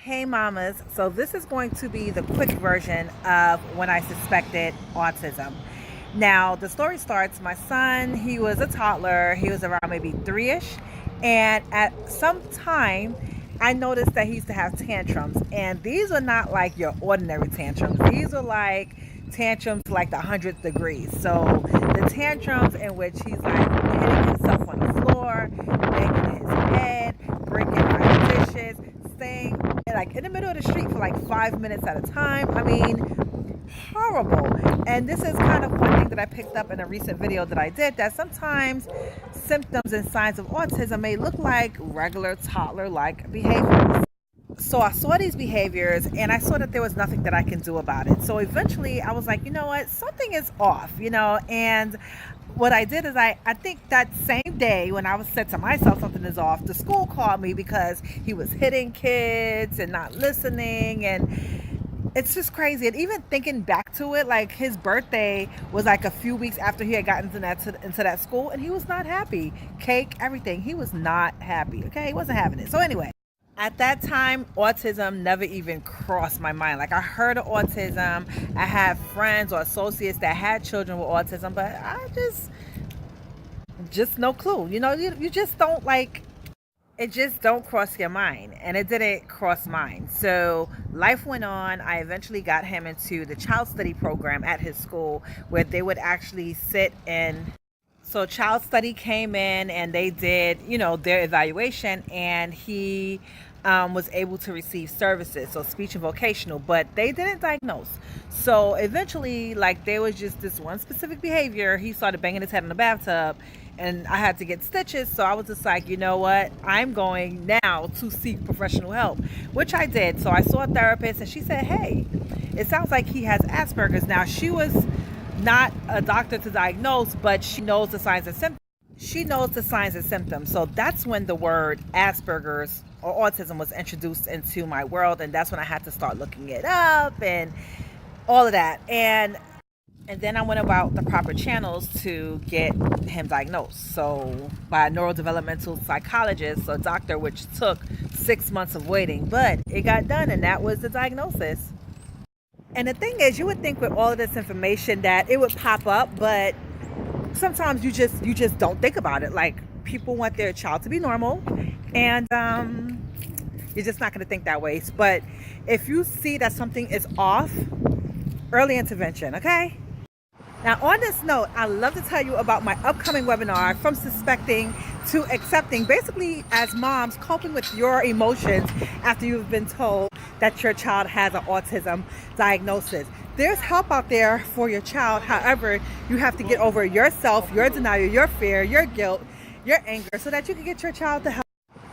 Hey mamas, so this is going to be the quick version of when I suspected autism. Now the story starts, my son, he was a toddler, he was around maybe 3-ish, and at some time I noticed that he used to have tantrums, and these are not like your ordinary tantrums. These are like tantrums like the 100th degrees. So the tantrums in which he's like hitting himself on the floor, banging his head, breaking my dishes, staying like in the middle of the street for like 5 minutes at a time. I mean, horrible. And this is kind of one thing that I picked up in a recent video that I did, that sometimes symptoms and signs of autism may look like regular toddler-like behaviors. So I saw these behaviors and I saw that there was nothing that I can do about it. So eventually I was like, you know what, something is off, and what I did is I think that same day when I was said to myself something is off, the school called me because he was hitting kids and not listening, and it's just crazy. And even thinking back to it, like his birthday was like a few weeks after he had gotten into that school, and he was not happy. Cake, everything. He was not happy. Okay, he wasn't having it. So anyway, at that time, autism never even crossed my mind. Like, I heard of autism. I had friends or associates that had children with autism, but I just no clue. You just don't it just don't cross your mind, and it didn't cross mine. So life went on. I eventually got him into the child study program at his school, where they would actually sit in. So child study came in and they did, their evaluation, and he was able to receive services, so speech and vocational, but they didn't diagnose. So eventually, there was just this one specific behavior. He started banging his head in the bathtub, and I had to get stitches. So I was just like, you know what? I'm going now to seek professional help, which I did. So I saw a therapist, and she said, hey, it sounds like he has Asperger's. Now, she was not a doctor to diagnose, but she knows the signs and symptoms. So that's when the word Asperger's or autism was introduced into my world, and that's when I had to start looking it up and all of that. And then I went about the proper channels to get him diagnosed. So by a neurodevelopmental psychologist, a doctor, which took 6 months of waiting, but it got done, and that was the diagnosis. And the thing is, you would think with all of this information that it would pop up, but sometimes you just don't think about it. Like, people want their child to be normal, and you're just not going to think that way. But if you see that something is off, early intervention, okay? Now, on this note, I love to tell you about my upcoming webinar, From Suspecting to Accepting, basically as moms coping with your emotions after you've been told that your child has an autism diagnosis. There's help out there for your child. However, you have to get over yourself, your denial, your fear, your guilt, your anger, so that you can get your child the help.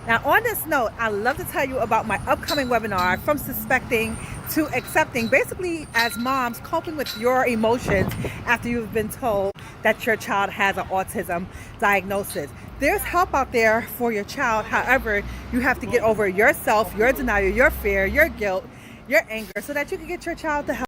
Now, on this note, I love to tell you about my upcoming webinar, From Suspecting to Accepting, basically as moms coping with your emotions after you've been told that your child has an autism diagnosis. There's help out there for your child. However, you have to get over yourself, your denial, your fear, your guilt, your anger, so that you can get your child the help.